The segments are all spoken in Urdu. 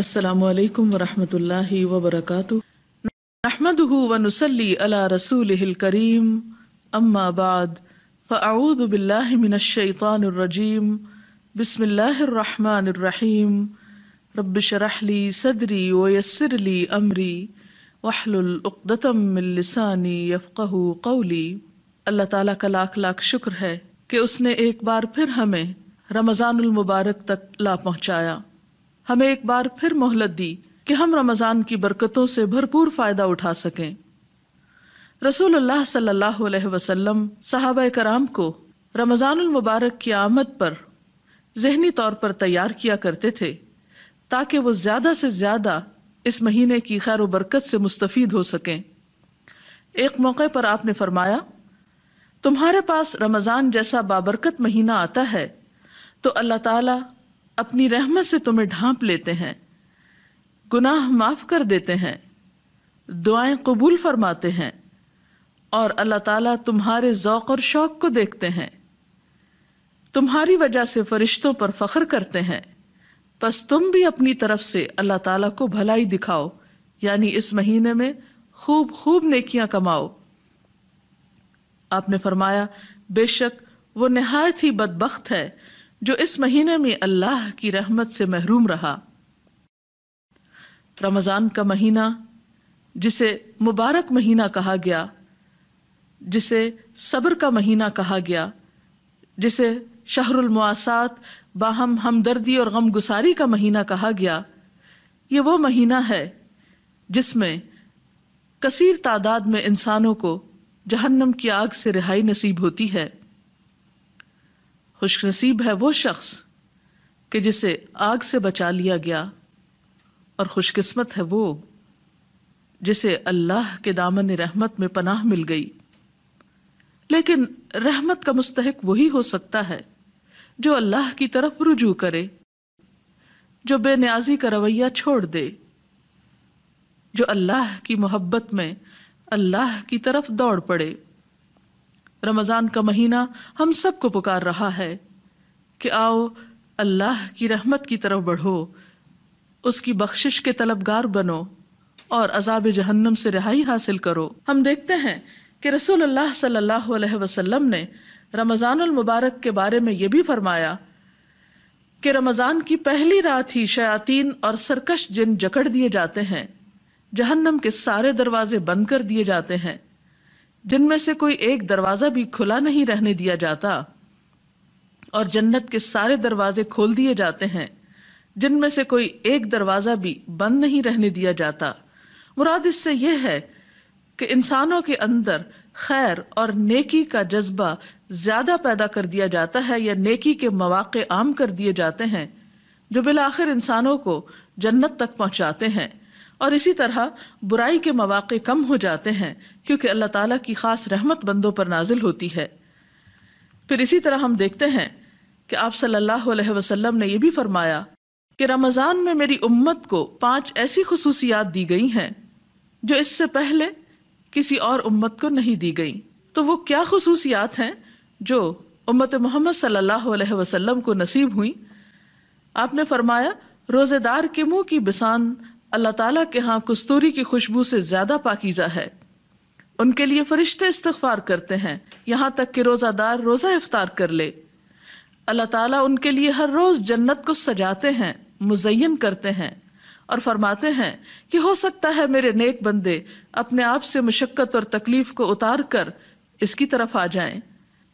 السلام علیکم ورحمۃ اللہ وبرکاتہ۔ نحمدہ ونصلی علی رسولہ الکریم، اما بعد فاعوذ باللہ من الشیطان الرجیم، بسم اللہ الرحمن الرحیم۔ رب اشرح لی صدری ویسر لی امری واحلل عقدۃ من لسانی یفقہوا قولی۔ اللہ تعالیٰ کا لاکھ لاکھ شکر ہے کہ اس نے ایک بار پھر ہمیں رمضان المبارک تک لا پہنچایا، ہمیں ایک بار پھر مہلت دی کہ ہم رمضان کی برکتوں سے بھرپور فائدہ اٹھا سکیں۔ رسول اللہ صلی اللہ علیہ وسلم صحابہ کرام کو رمضان المبارک کی آمد پر ذہنی طور پر تیار کیا کرتے تھے تاکہ وہ زیادہ سے زیادہ اس مہینے کی خیر و برکت سے مستفید ہو سکیں۔ ایک موقع پر آپ نے فرمایا، تمہارے پاس رمضان جیسا بابرکت مہینہ آتا ہے تو اللہ تعالیٰ اپنی رحمت سے تمہیں ڈھانپ لیتے ہیں، گناہ معاف کر دیتے ہیں، دعائیں قبول فرماتے ہیں، اور اللہ تعالیٰ تمہارے ذوق اور شوق کو دیکھتے ہیں، تمہاری وجہ سے فرشتوں پر فخر کرتے ہیں، پس تم بھی اپنی طرف سے اللہ تعالیٰ کو بھلائی دکھاؤ، یعنی اس مہینے میں خوب خوب نیکیاں کماؤ۔ آپ نے فرمایا، بے شک وہ نہایت ہی بدبخت ہے جو اس مہینے میں اللہ کی رحمت سے محروم رہا۔ رمضان کا مہینہ جسے مبارک مہینہ کہا گیا، جسے صبر کا مہینہ کہا گیا، جسے شہر المواسات باہم ہمدردی اور غم گساری کا مہینہ کہا گیا، یہ وہ مہینہ ہے جس میں کثیر تعداد میں انسانوں کو جہنم کی آگ سے رہائی نصیب ہوتی ہے۔ خوش نصیب ہے وہ شخص کہ جسے آگ سے بچا لیا گیا، اور خوش قسمت ہے وہ جسے اللہ کے دامن رحمت میں پناہ مل گئی۔ لیکن رحمت کا مستحق وہی ہو سکتا ہے جو اللہ کی طرف رجوع کرے، جو بے نیازی کا رویہ چھوڑ دے، جو اللہ کی محبت میں اللہ کی طرف دوڑ پڑے۔ رمضان کا مہینہ ہم سب کو پکار رہا ہے کہ آؤ اللہ کی رحمت کی طرف بڑھو، اس کی بخشش کے طلبگار بنو اور عذاب جہنم سے رہائی حاصل کرو۔ ہم دیکھتے ہیں کہ رسول اللہ صلی اللہ علیہ وسلم نے رمضان المبارک کے بارے میں یہ بھی فرمایا کہ رمضان کی پہلی رات ہی شیاطین اور سرکش جن جکڑ دیے جاتے ہیں، جہنم کے سارے دروازے بند کر دیے جاتے ہیں، جن میں سے کوئی ایک دروازہ بھی کھلا نہیں رہنے دیا جاتا، اور جنت کے سارے دروازے کھول دیے جاتے ہیں، جن میں سے کوئی ایک دروازہ بھی بند نہیں رہنے دیا جاتا۔ مراد اس سے یہ ہے کہ انسانوں کے اندر خیر اور نیکی کا جذبہ زیادہ پیدا کر دیا جاتا ہے، یا نیکی کے مواقع عام کر دیے جاتے ہیں جو بالآخر انسانوں کو جنت تک پہنچاتے ہیں، اور اسی طرح برائی کے مواقع کم ہو جاتے ہیں کیونکہ اللہ تعالیٰ کی خاص رحمت بندوں پر نازل ہوتی ہے۔ پھر اسی طرح ہم دیکھتے ہیں کہ آپ صلی اللہ علیہ وسلم نے یہ بھی فرمایا کہ رمضان میں میری امت کو 5 ایسی خصوصیات دی گئی ہیں جو اس سے پہلے کسی اور امت کو نہیں دی گئی۔ تو وہ کیا خصوصیات ہیں جو امت محمد صلی اللہ علیہ وسلم کو نصیب ہوئیں؟ آپ نے فرمایا، روزے دار کے منہ کی بسان اللہ تعالیٰ کے ہاں کستوری کی خوشبو سے زیادہ پاکیزہ ہے، ان کے لیے فرشتے استغفار کرتے ہیں یہاں تک کہ روزہ دار روزہ افطار کر لے۔ اللہ تعالیٰ ان کے لیے ہر روز جنت کو سجاتے ہیں، مزین کرتے ہیں، اور فرماتے ہیں کہ ہو سکتا ہے میرے نیک بندے اپنے آپ سے مشقت اور تکلیف کو اتار کر اس کی طرف آ جائیں۔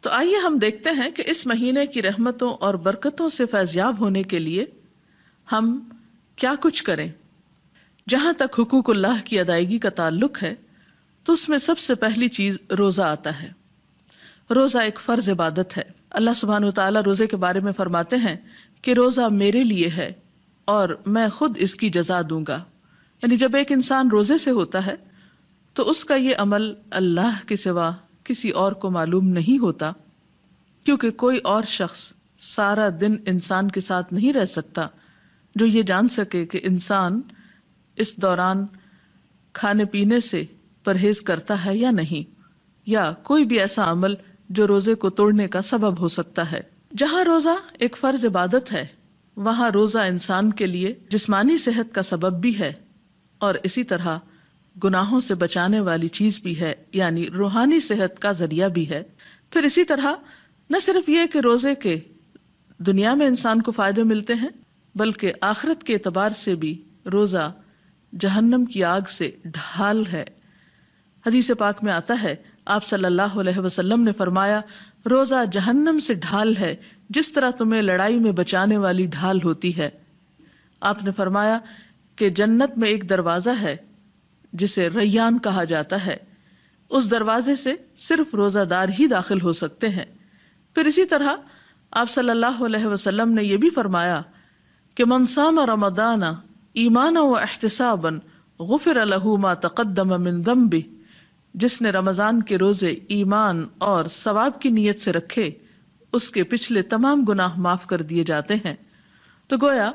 تو آئیے ہم دیکھتے ہیں کہ اس مہینے کی رحمتوں اور برکتوں سے فیضیاب ہونے کے لیے ہم کیا کچھ کریں۔ جہاں تک حقوق اللہ کی ادائیگی کا تعلق ہے تو اس میں سب سے پہلی چیز روزہ آتا ہے۔ روزہ ایک فرض عبادت ہے۔ اللہ سبحانہ وتعالیٰ روزے کے بارے میں فرماتے ہیں کہ روزہ میرے لیے ہے اور میں خود اس کی جزا دوں گا۔ یعنی جب ایک انسان روزے سے ہوتا ہے تو اس کا یہ عمل اللہ کے سوا کسی اور کو معلوم نہیں ہوتا، کیونکہ کوئی اور شخص سارا دن انسان کے ساتھ نہیں رہ سکتا جو یہ جان سکے کہ انسان اس دوران کھانے پینے سے پرہیز کرتا ہے یا نہیں، یا کوئی بھی ایسا عمل جو روزے کو توڑنے کا سبب ہو سکتا ہے۔ جہاں روزہ ایک فرض عبادت ہے، وہاں روزہ انسان کے لیے جسمانی صحت کا سبب بھی ہے اور اسی طرح گناہوں سے بچانے والی چیز بھی ہے، یعنی روحانی صحت کا ذریعہ بھی ہے۔ پھر اسی طرح نہ صرف یہ کہ روزے کے دنیا میں انسان کو فائدے ملتے ہیں، بلکہ آخرت کے اعتبار سے بھی روزہ جہنم کی آگ سے ڈھال ہے۔ حدیث پاک میں آتا ہے، آپ صلی اللہ علیہ وسلم نے فرمایا، روزہ جہنم سے ڈھال ہے جس طرح تمہیں لڑائی میں بچانے والی ڈھال ہوتی ہے۔ آپ نے فرمایا کہ جنت میں ایک دروازہ ہے جسے ریان کہا جاتا ہے، اس دروازے سے صرف روزہ دار ہی داخل ہو سکتے ہیں۔ پھر اسی طرح آپ صلی اللہ علیہ وسلم نے یہ بھی فرمایا کہ من صام رمضان ایمانا و احتسابا غفر له ما تقدم من ذنبه، جس نے رمضان کے روزے ایمان اور ثواب کی نیت سے رکھے اس کے پچھلے تمام گناہ معاف کر دیے جاتے ہیں۔ تو گویا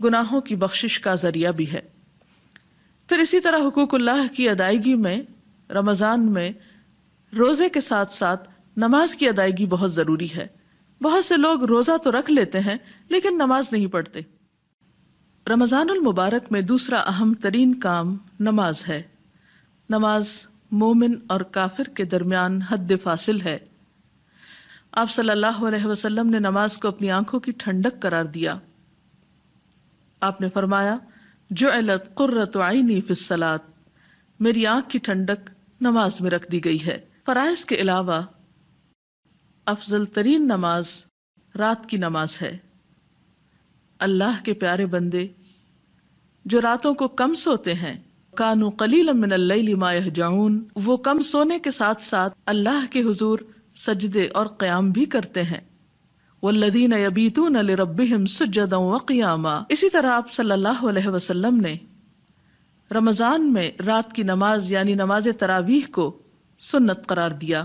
گناہوں کی بخشش کا ذریعہ بھی ہے۔ پھر اسی طرح حقوق اللہ کی ادائیگی میں رمضان میں روزے کے ساتھ ساتھ نماز کی ادائیگی بہت ضروری ہے۔ بہت سے لوگ روزہ تو رکھ لیتے ہیں لیکن نماز نہیں پڑھتے۔ رمضان المبارک میں دوسرا اہم ترین کام نماز ہے۔ نماز مومن اور کافر کے درمیان حد فاصل ہے۔ آپ صلی اللہ علیہ وسلم نے نماز کو اپنی آنکھوں کی ٹھنڈک قرار دیا۔ آپ نے فرمایا، جعلت قرۃ عینی فی الصلاۃ، میری آنکھ کی ٹھنڈک نماز میں رکھ دی گئی ہے۔ فرائض کے علاوہ افضل ترین نماز رات کی نماز ہے۔ اللہ کے پیارے بندے جو راتوں کو کم سوتے ہیں، کانوا قلیلا من اللیل ما یہجعون، وہ کم سونے کے ساتھ ساتھ اللہ کے حضور سجدے اور قیام بھی کرتے ہیں۔ والذین یبیتون لربہم سجدا وقیاما، اسی طرح آپ صلی اللہ علیہ وسلم نے رمضان میں رات کی نماز یعنی نماز تراویح کو سنت قرار دیا،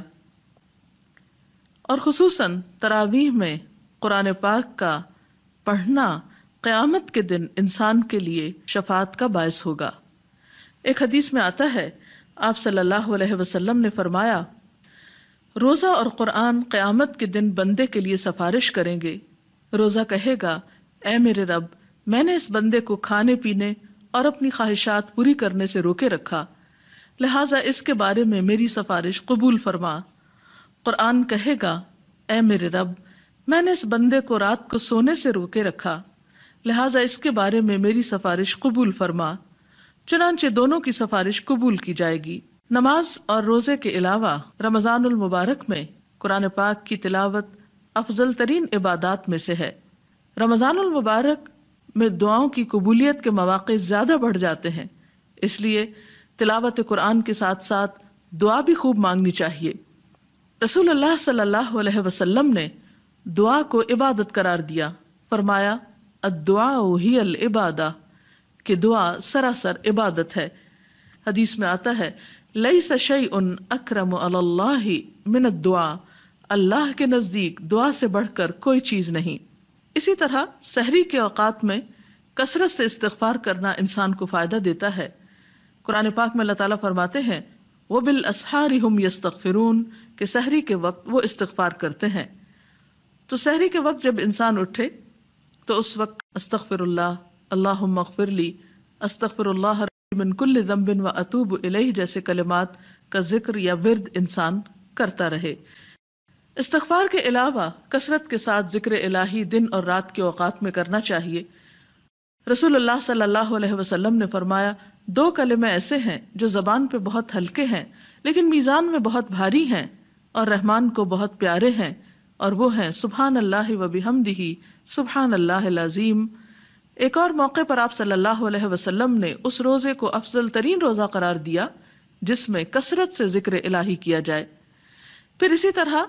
اور خصوصاً تراویح میں قرآن پاک کا پڑھنا قیامت کے دن انسان کے لیے شفاعت کا باعث ہوگا۔ ایک حدیث میں آتا ہے، آپ صلی اللہ علیہ وسلم نے فرمایا، روزہ اور قرآن قیامت کے دن بندے کے لیے سفارش کریں گے۔ روزہ کہے گا، اے میرے رب، میں نے اس بندے کو کھانے پینے اور اپنی خواہشات پوری کرنے سے روکے رکھا، لہٰذا اس کے بارے میں میری سفارش قبول فرما۔ قرآن کہے گا، اے میرے رب، میں نے اس بندے کو رات کو سونے سے روکے رکھا، لہٰذا اس کے بارے میں میری سفارش قبول فرما۔ چنانچہ دونوں کی سفارش قبول کی جائے گی۔ نماز اور روزے کے علاوہ رمضان المبارک میں قرآن پاک کی تلاوت افضل ترین عبادات میں سے ہے۔ رمضان المبارک میں دعاؤں کی قبولیت کے مواقع زیادہ بڑھ جاتے ہیں، اس لیے تلاوت قرآن کے ساتھ ساتھ دعا بھی خوب مانگنی چاہیے۔ رسول اللہ صلی اللہ علیہ وسلم نے دعا کو عبادت قرار دیا، فرمایا، الدعاء ہی العبادہ، کہ دعا سراسر عبادت ہے۔ حدیث میں آتا ہے، لیس شیء اکرم علی اللہ من الدعاء، اللہ کے نزدیک دعا سے بڑھ کر کوئی چیز نہیں۔ اسی طرح سحری کے اوقات میں کثرت سے استغفار کرنا انسان کو فائدہ دیتا ہے۔ قرآن پاک میں اللہ تعالیٰ فرماتے ہیں، وبالاسحار هم یستغفرون، کہ سحری کے وقت وہ استغفار کرتے ہیں۔ تو سحری کے وقت جب انسان اٹھے تو اس وقت استغفر اللہ، اللہم اغفر لی، استغفر اللہ من کل ذنب و اتوب الیہ جیسے کلمات کا ذکر یا ورد انسان کرتا رہے۔ استغفار کے علاوہ کثرت کے ساتھ ذکر الہی دن اور رات کے اوقات میں کرنا چاہیے۔ رسول اللہ صلی اللہ علیہ وسلم نے فرمایا، دو کلمے ایسے ہیں جو زبان پہ بہت ہلکے ہیں لیکن میزان میں بہت بھاری ہیں اور رحمان کو بہت پیارے ہیں، اور وہ ہیں سبحان اللہ و بحمدہ سبحان اللہ العظیم۔ ایک اور موقع پر آپ صلی اللہ علیہ وسلم نے اس روزے کو افضل ترین روزہ قرار دیا جس میں کثرت سے ذکر الہی کیا جائے۔ پھر اسی طرح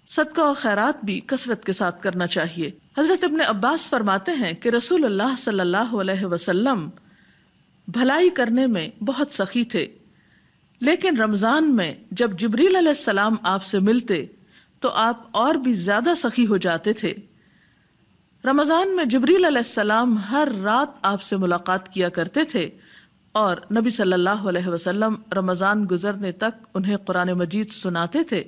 صدقہ و خیرات بھی کثرت کے ساتھ کرنا چاہیے۔ حضرت ابن عباس فرماتے ہیں کہ رسول اللہ صلی اللہ علیہ وسلم بھلائی کرنے میں بہت سخی تھے، لیکن رمضان میں جب جبریل علیہ السلام آپ سے ملتے تو آپ اور بھی زیادہ سخی ہو جاتے تھے۔ رمضان میں جبریل علیہ السلام ہر رات آپ سے ملاقات کیا کرتے تھے، اور نبی صلی اللہ علیہ وسلم رمضان گزرنے تک انہیں قرآن مجید سناتے تھے۔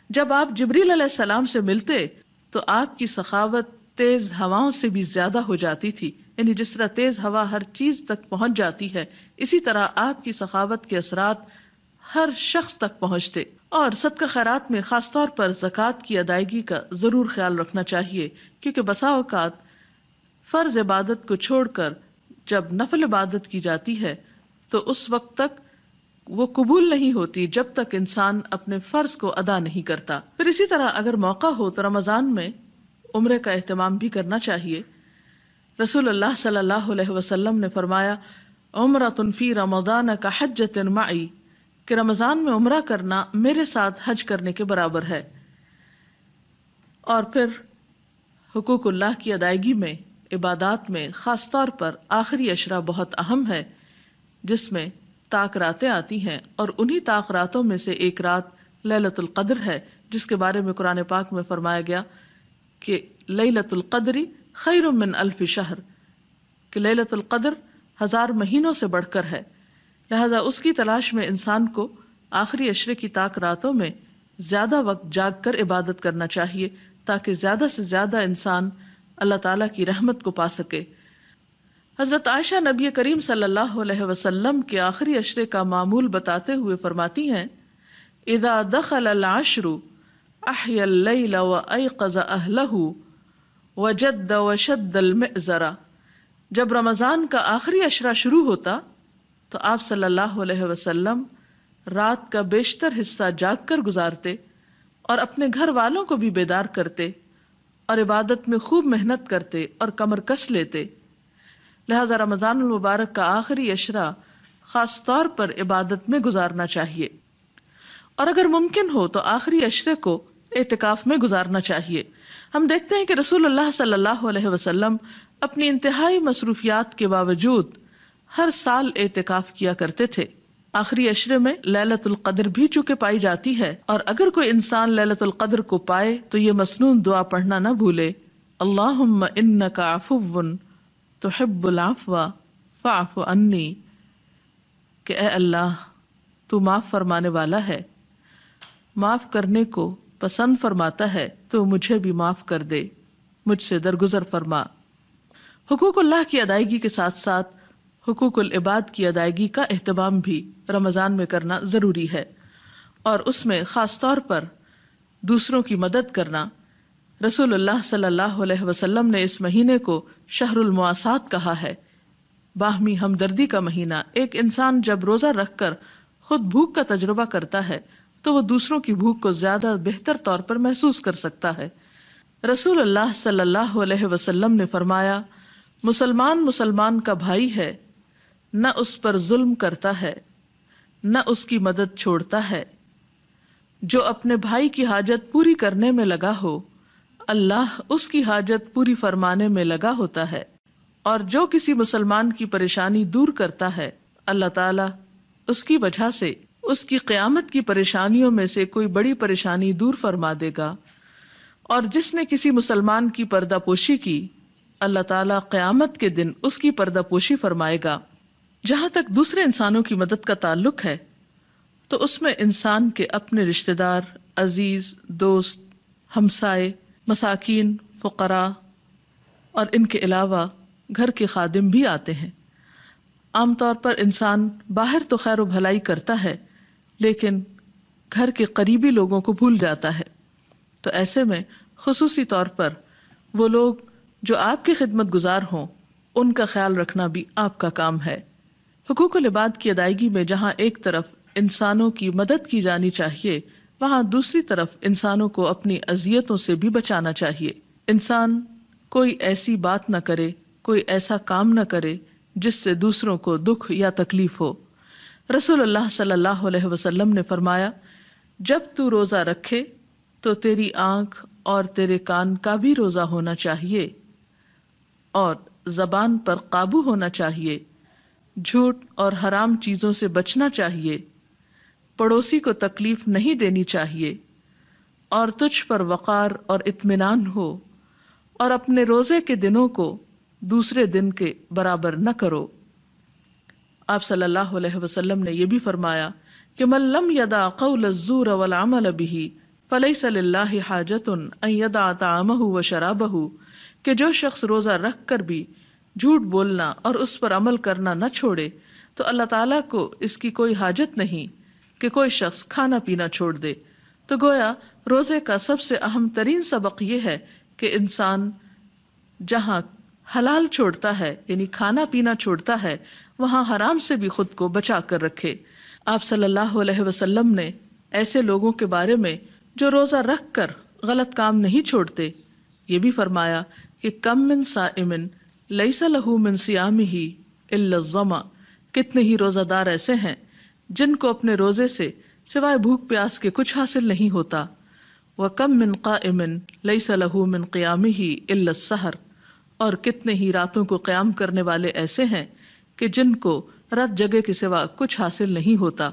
جب آپ جبریل علیہ السلام سے ملتے تو آپ کی سخاوت تیز ہواؤں سے بھی زیادہ ہو جاتی تھی، یعنی جس طرح تیز ہوا ہر چیز تک پہنچ جاتی ہے، اسی طرح آپ کی سخاوت کے اثرات ہر شخص تک پہنچتے۔ اور صدقہ خیرات میں خاص طور پر زکوٰۃ کی ادائیگی کا ضرور خیال رکھنا چاہیے، کیونکہ بسا اوقات فرض عبادت کو چھوڑ کر جب نفل عبادت کی جاتی ہے تو اس وقت تک وہ قبول نہیں ہوتی جب تک انسان اپنے فرض کو ادا نہیں کرتا۔ پھر اسی طرح اگر موقع ہو تو رمضان میں عمرے کا اہتمام بھی کرنا چاہیے۔ رسول اللہ صلی اللہ علیہ وسلم نے فرمایا، عمرۃ فی رمضان کحجۃ معی، کہ رمضان میں عمرہ کرنا میرے ساتھ حج کرنے کے برابر ہے۔ اور پھر حقوق اللہ کی ادائیگی میں، عبادات میں خاص طور پر آخری عشرہ بہت اہم ہے، جس میں طاق راتیں آتی ہیں، اور انہی طاق راتوں میں سے ایک رات لیلۃ القدر ہے، جس کے بارے میں قرآن پاک میں فرمایا گیا کہ لیلۃ القدر خیر من الف شہر، کہ لیلۃ القدر 1000 مہینوں سے بڑھ کر ہے۔ لہذا اس کی تلاش میں انسان کو آخری عشرے کی طاق راتوں میں زیادہ وقت جاگ کر عبادت کرنا چاہیے، تاکہ زیادہ سے زیادہ انسان اللہ تعالیٰ کی رحمت کو پا سکے۔ حضرت عائشہ نبی کریم صلی اللہ علیہ وسلم کے آخری عشرے کا معمول بتاتے ہوئے فرماتی ہیں، اذا دخل العشر احیا اللیل وایقظ اہلہ وجد وشد المئزر، جب رمضان کا آخری عشرہ شروع ہوتا تو آپ صلی اللہ علیہ وسلم رات کا بیشتر حصہ جاگ کر گزارتے اور اپنے گھر والوں کو بھی بیدار کرتے اور عبادت میں خوب محنت کرتے اور کمر کس لیتے۔ لہذا رمضان المبارک کا آخری عشرہ خاص طور پر عبادت میں گزارنا چاہیے، اور اگر ممکن ہو تو آخری عشرے کو اعتکاف میں گزارنا چاہیے۔ ہم دیکھتے ہیں کہ رسول اللہ صلی اللہ علیہ وسلم اپنی انتہائی مصروفیات کے باوجود ہر سال اعتکاف کیا کرتے تھے۔ آخری عشرے میں لیلۃ القدر بھی چونکہ پائی جاتی ہے، اور اگر کوئی انسان لیلۃ القدر کو پائے تو یہ مسنون دعا پڑھنا نہ بھولے، اللہم انک عفو تحب العفو فاعف عنی، کہ اے اللہ تو معاف فرمانے والا ہے، معاف کرنے کو پسند فرماتا ہے، تو مجھے بھی معاف کر دے، مجھ سے درگزر فرما۔ حقوق اللہ کی ادائیگی کے ساتھ ساتھ حقوق العباد کی ادائیگی کا اہتمام بھی رمضان میں کرنا ضروری ہے، اور اس میں خاص طور پر دوسروں کی مدد کرنا۔ رسول اللہ صلی اللہ علیہ وسلم نے اس مہینے کو شہر المواسات کہا ہے، باہمی ہمدردی کا مہینہ۔ ایک انسان جب روزہ رکھ کر خود بھوک کا تجربہ کرتا ہے تو وہ دوسروں کی بھوک کو زیادہ بہتر طور پر محسوس کر سکتا ہے۔ رسول اللہ صلی اللہ علیہ وسلم نے فرمایا، مسلمان کا بھائی ہے، نہ اس پر ظلم کرتا ہے، نہ اس کی مدد چھوڑتا ہے۔ جو اپنے بھائی کی حاجت پوری کرنے میں لگا ہو، اللہ اس کی حاجت پوری فرمانے میں لگا ہوتا ہے، اور جو کسی مسلمان کی پریشانی دور کرتا ہے، اللہ تعالیٰ اس کی وجہ سے اس کی قیامت کی پریشانیوں میں سے کوئی بڑی پریشانی دور فرما دے گا۔ اور جس نے کسی مسلمان کی پردہ پوشی کی، اللہ تعالیٰ قیامت کے دن اس کی پردہ پوشی فرمائے گا۔ جہاں تک دوسرے انسانوں کی مدد کا تعلق ہے تو اس میں انسان کے اپنے رشتہ دار، عزیز، دوست، ہمسائے، مساکین، فقراء، اور ان کے علاوہ گھر کے خادم بھی آتے ہیں۔ عام طور پر انسان باہر تو خیر و بھلائی کرتا ہے، لیکن گھر کے قریبی لوگوں کو بھول جاتا ہے، تو ایسے میں خصوصی طور پر وہ لوگ جو آپ کے خدمت گزار ہوں، ان کا خیال رکھنا بھی آپ کا کام ہے۔ حقوق العباد کی ادائیگی میں جہاں ایک طرف انسانوں کی مدد کی جانی چاہیے، وہاں دوسری طرف انسانوں کو اپنی اذیتوں سے بھی بچانا چاہیے۔ انسان کوئی ایسی بات نہ کرے، کوئی ایسا کام نہ کرے جس سے دوسروں کو دکھ یا تکلیف ہو۔ رسول اللہ صلی اللہ علیہ وسلم نے فرمایا، جب تو روزہ رکھے تو تیری آنکھ اور تیرے کان کا بھی روزہ ہونا چاہیے، اور زبان پر قابو ہونا چاہیے، جھوٹ اور حرام چیزوں سے بچنا چاہیے، پڑوسی کو تکلیف نہیں دینی چاہیے، اور تجھ پر وقار اور اطمینان ہو، اور اپنے روزے کے دنوں کو دوسرے دن کے برابر نہ کرو۔ آپ صلی اللہ علیہ وسلم نے یہ بھی فرمایا کہ من لم یدع قول الزور والعمل به فلیس للہ حاجۃ ان یدع طعامہ وشرابہ، کہ جو شخص روزہ رکھ کر بھی جھوٹ بولنا اور اس پر عمل کرنا نہ چھوڑے تو اللہ تعالیٰ کو اس کی کوئی حاجت نہیں کہ کوئی شخص کھانا پینا چھوڑ دے۔ تو گویا روزے کا سب سے اہم ترین سبق یہ ہے کہ انسان جہاں حلال چھوڑتا ہے یعنی کھانا پینا چھوڑتا ہے وہاں حرام سے بھی خود کو بچا کر رکھے۔ آپ صلی اللہ علیہ وسلم نے ایسے لوگوں کے بارے میں جو روزہ رکھ کر غلط کام نہیں چھوڑتے یہ بھی فرمایا کہ کم من صائم لیس لہ من صیامہ الا الظمأ، کتنے ہی روزہ دار ایسے ہیں جن کو اپنے روزے سے سوائے بھوک پیاس کے کچھ حاصل نہیں ہوتا۔ وَكَم مِّن قَائِمٍ لَيْسَ لَهُ مِن قِيَامِهِ إِلَّا السَّحَرُ، اور کتنے ہی راتوں کو قیام کرنے والے ایسے ہیں کہ جن کو رات جگے کے سوا کچھ حاصل نہیں ہوتا۔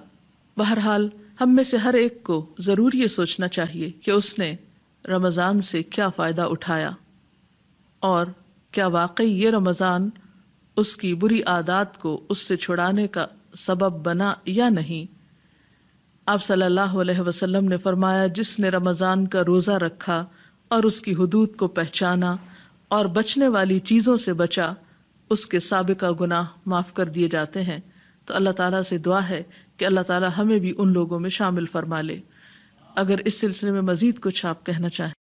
بہرحال ہم میں سے ہر ایک کو ضرور یہ سوچنا چاہیے کہ اس نے رمضان سے کیا فائدہ اٹھایا اور کیا واقعی یہ رمضان اس کی بری عادات کو اس سے چھڑانے کا سبب بنا یا نہیں۔ آپ صلی اللہ علیہ وسلم نے فرمایا جس نے رمضان کا روزہ رکھا اور اس کی حدود کو پہچانا اور بچنے والی چیزوں سے بچا اس کے سابقہ گناہ معاف کر دیے جاتے ہیں۔ تو اللہ تعالیٰ سے دعا ہے کہ اللہ تعالیٰ ہمیں بھی ان لوگوں میں شامل فرما لے۔ اگر اس سلسلے میں مزید کچھ آپ کہنا چاہیں۔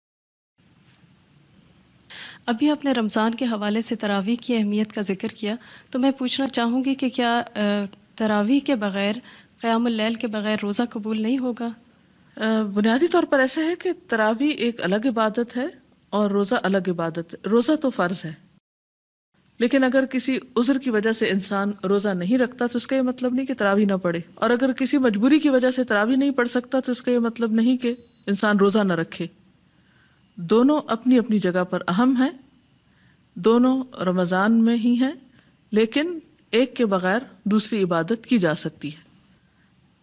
ابھی آپ نے رمضان کے حوالے سے تراویح کی اہمیت کا ذکر کیا، تو میں پوچھنا چاہوں گی کہ کیا تراویح کے بغیر، قیام اللیل کے بغیر روزہ قبول نہیں ہوگا؟ بنیادی طور پر ایسا ہے کہ تراویح ایک الگ عبادت ہے اور روزہ الگ عبادت ہے۔ روزہ تو فرض ہے، لیکن اگر کسی عذر کی وجہ سے انسان روزہ نہیں رکھتا تو اس کا یہ مطلب نہیں کہ تراویح نہ پڑھے، اور اگر کسی مجبوری کی وجہ سے تراویح نہیں پڑھ سکتا تو اس کا یہ مطلب نہیں کہ انسان روزہ نہ رکھے۔ دونوں اپنی اپنی جگہ پر اہم ہیں، دونوں رمضان میں ہی ہیں، لیکن ایک کے بغیر دوسری عبادت کی جا سکتی ہے۔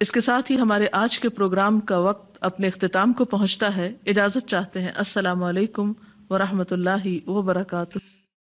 اس کے ساتھ ہی ہمارے آج کے پروگرام کا وقت اپنے اختتام کو پہنچتا ہے۔ اجازت چاہتے ہیں۔ السلام علیکم ورحمۃ اللہ وبرکاتہ۔